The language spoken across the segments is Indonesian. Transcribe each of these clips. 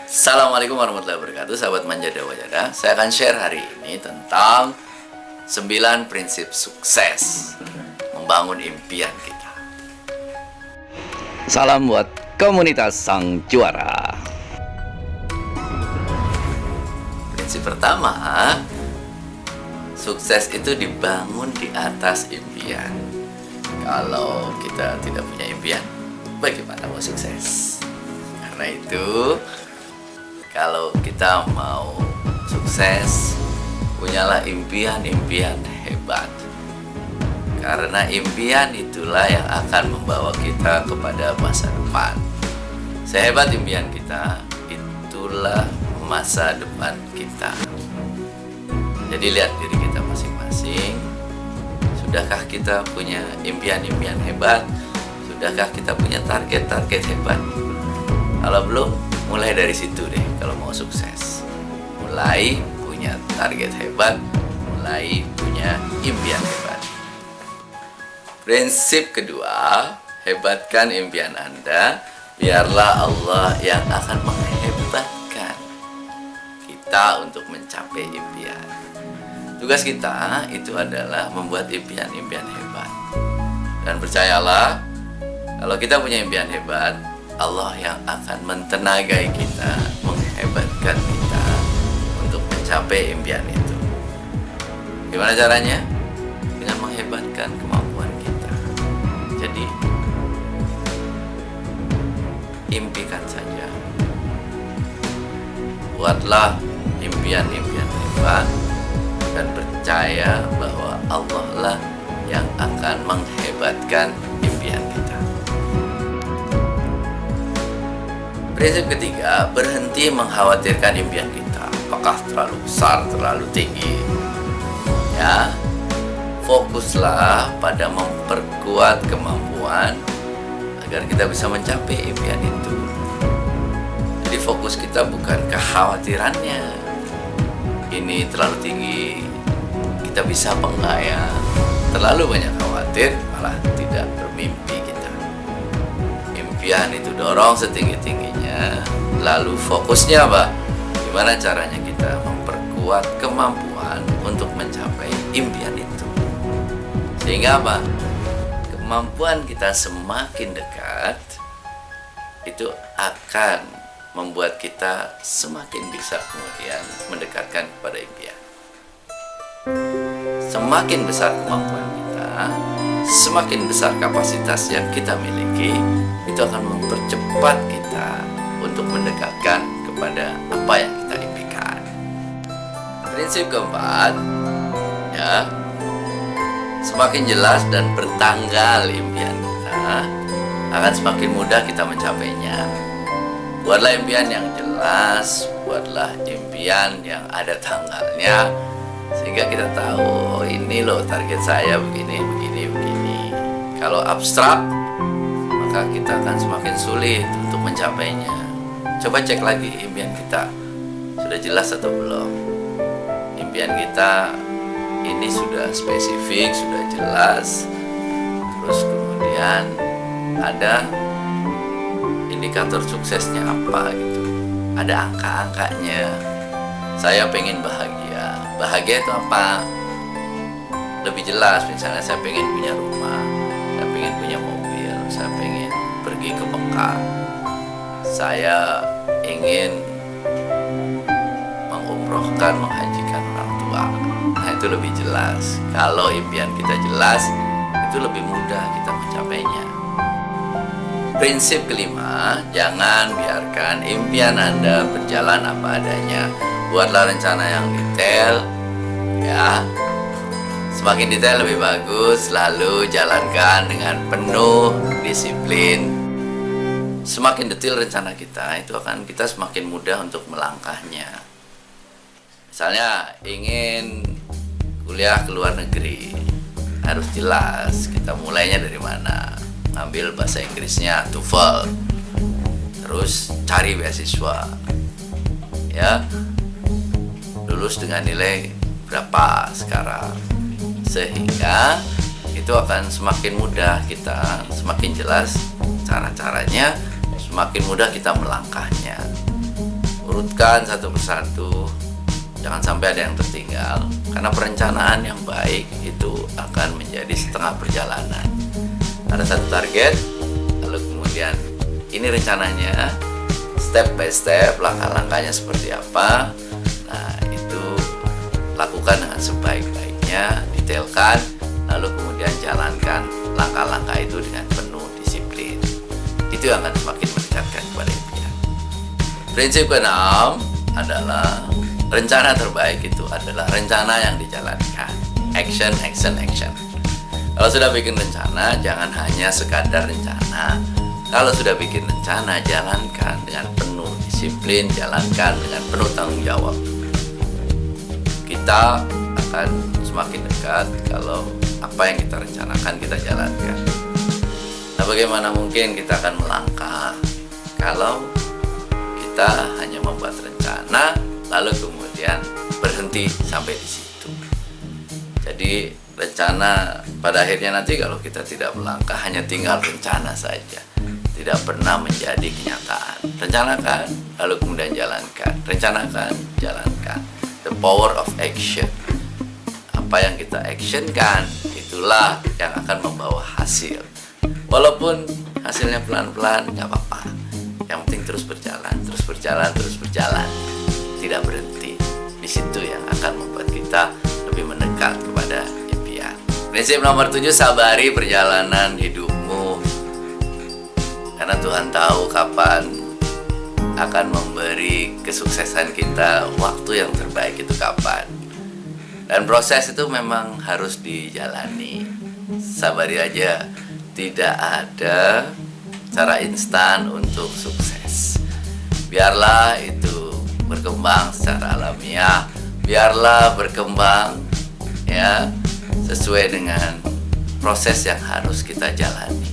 Assalamualaikum warahmatullahi wabarakatuh, sahabat Manjada Wajada. Saya akan share hari ini tentang 9 prinsip sukses membangun impian kita. Salam buat komunitas sang juara. Prinsip pertama, sukses itu dibangun di atas impian. Kalau kita tidak punya impian, bagaimana mau sukses? Karena itu, kalau kita mau sukses, punyalah impian-impian hebat. Karena impian itulah yang akan membawa kita kepada masa depan. Sehebat impian kita, itulah masa depan kita. Jadi lihat diri kita masing-masing. Sudahkah kita punya impian-impian hebat? Sudahkah kita punya target-target hebat? Kalau belum, mulai dari situ deh kalau mau sukses. Mulai punya target hebat, mulai punya impian hebat. Prinsip kedua, hebatkan impian Anda, biarlah Allah yang akan menghebatkan kita untuk mencapai impian. Tugas kita itu adalah membuat impian-impian hebat. Dan percayalah, kalau kita punya impian hebat, Allah yang akan mentenagai kita, menghebatkan kita untuk mencapai impian itu. Gimana caranya? Dengan menghebatkan kemampuan kita. Jadi, impikan saja. Buatlah impian-impian hebat dan percaya bahwa Allah lah yang akan menghebatkan impian kita. Prinsip ketiga, berhenti mengkhawatirkan impian kita. Apakah terlalu besar, terlalu tinggi? Ya, fokuslah pada memperkuat kemampuan agar kita bisa mencapai impian itu. Jadi fokus kita bukan kekhawatirannya. Ini terlalu tinggi, kita bisa apa enggak ya? Terlalu banyak khawatir, malah tidak bermimpi kita. Impian itu dorong setinggi-tingginya. Lalu fokusnya apa? Gimana caranya kita memperkuat kemampuan untuk mencapai impian itu. Sehingga apa? Kemampuan kita semakin dekat, itu akan membuat kita semakin bisa kemudian mendekatkan kepada impian. Semakin besar kemampuan kita, semakin besar kapasitas yang kita miliki, itu akan mempercepat kita untuk mendekatkan kepada apa yang kita impikan. Prinsip keempat, ya, semakin jelas dan bertanggal impian kita, akan semakin mudah kita mencapainya. Buatlah impian yang jelas, buatlah impian yang ada tanggalnya, sehingga kita tahu, oh ini loh target saya begini. Kalau abstrak, maka kita akan semakin sulit untuk mencapainya. Coba cek lagi impian kita, sudah jelas atau belum? Impian kita ini sudah spesifik, sudah jelas. Terus kemudian ada indikator suksesnya apa gitu. Ada angka-angkanya. Saya pengen bahagia. Bahagia itu apa? Lebih jelas, misalnya saya pengen punya rumah, saya pengen punya mobil, saya pengen pergi ke Mekah, saya ingin mengumrohkan, menghajikan orang tua. Nah, itu lebih jelas. Kalau impian kita jelas, itu lebih mudah kita mencapainya. Prinsip kelima, jangan biarkan impian Anda berjalan apa adanya. Buatlah rencana yang detail, ya. Semakin detail lebih bagus, lalu jalankan dengan penuh disiplin. Semakin detail rencana kita, itu akan kita semakin mudah untuk melangkahnya. Misalnya ingin kuliah ke luar negeri, harus jelas kita mulainya dari mana. Ambil bahasa Inggrisnya TOEFL, terus cari beasiswa, ya, lulus dengan nilai berapa sekarang, sehingga itu akan semakin mudah kita, semakin jelas cara-caranya, semakin mudah kita melangkahnya. urutkan satu persatu, jangan sampai ada yang tertinggal, karena perencanaan yang baik itu akan menjadi setengah perjalanan. Ada satu target, lalu kemudian ini rencananya, step by step, langkah-langkahnya seperti apa. Nah, itu lakukan dengan sebaik-baiknya, detailkan, lalu kemudian jalankan langkah-langkah itu dengan penuh disiplin. Itu yang akan semakin mendekatkan kepada impian. Prinsip keenam adalah rencana terbaik itu adalah rencana yang dijalankan. Action, action, action. Kalau sudah bikin rencana, jangan hanya sekadar rencana. Kalau sudah bikin rencana, jalankan dengan penuh disiplin, jalankan dengan penuh tanggung jawab. Kita akan semakin dekat kalau apa yang kita rencanakan kita jalankan. Nah, bagaimana mungkin kita akan melangkah kalau kita hanya membuat rencana lalu kemudian berhenti sampai di situ. Jadi rencana pada akhirnya nanti kalau kita tidak melangkah hanya tinggal rencana saja, tidak pernah menjadi kenyataan. Rencanakan lalu kemudian jalankan, rencanakan, jalankan. The power of action. Apa yang kita actionkan itulah yang akan membawa hasil. Walaupun hasilnya pelan-pelan nggak apa-apa, yang penting terus berjalan, terus berjalan, terus berjalan, tidak berhenti. Di situ yang akan membuat kita lebih mendekat kepada impian. Prinsip nomor 7, sabari perjalanan hidupmu, karena Tuhan tahu kapan akan memberi kesuksesan kita. Waktu yang terbaik itu kapan, dan proses itu memang harus dijalani. Sabari aja, tidak ada cara instan untuk sukses. Biarlah itu berkembang secara alamiah, biarlah berkembang ya sesuai dengan proses yang harus kita jalani.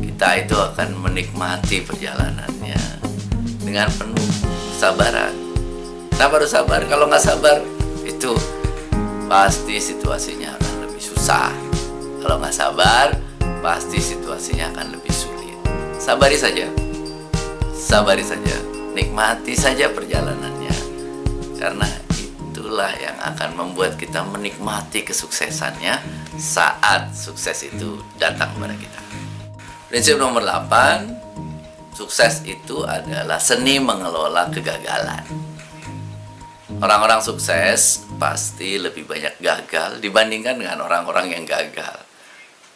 Kita itu akan menikmati perjalanannya dengan penuh kesabaran. Kenapa harus sabar? Kalau nggak sabar itu pasti situasinya akan lebih susah. Kalau nggak sabar pasti situasinya akan lebih sulit. Sabari saja, sabari saja, nikmati saja perjalanannya, karena itulah yang akan membuat kita menikmati kesuksesannya saat sukses itu datang kepada kita. Prinsip nomor 8, sukses itu adalah seni mengelola kegagalan. Orang-orang sukses pasti lebih banyak gagal dibandingkan dengan orang-orang yang gagal.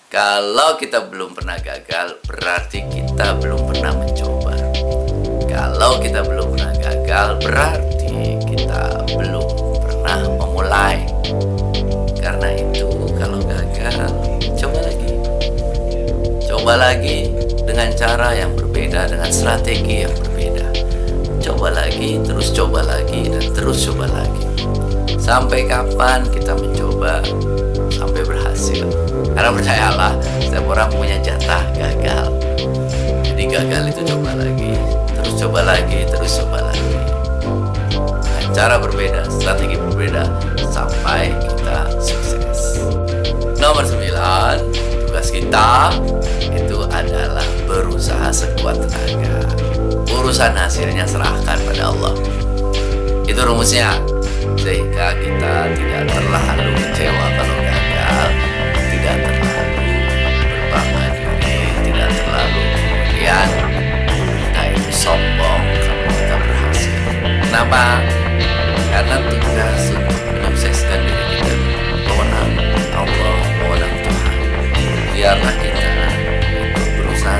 Kalau kita belum pernah gagal, berarti kita belum pernah mencoba. Kalau kita belum pernah gagal, berarti kita belum pernah memulai. Karena itu, kalau gagal, coba lagi. Coba lagi dengan cara yang berbeda, dengan strategi yang berbeda. Coba lagi, dan terus coba lagi. Sampai kapan kita mencoba? Sampai berhasil. Karena percayalah, setiap orang punya jatah gagal. Jadi gagal itu coba lagi, terus coba lagi, terus coba lagi. Dengan cara berbeda, strategi berbeda, sampai kita sukses. Nomor 9, tugas kita itu adalah berusaha sekuat tenaga. Urusan hasilnya serahkan pada Allah. Itu rumusnya. Sehingga kita tidak terlalu kecewa kalau gagal, tidak terlalu berbangga diri, tidak terlalu kemudian kita itu sombong kalau kita berhasil. Kenapa? Karena tugas untuk menyukseskan diri kita wewenang Allah, wewenang Tuhan. Biarlah kita itu berusaha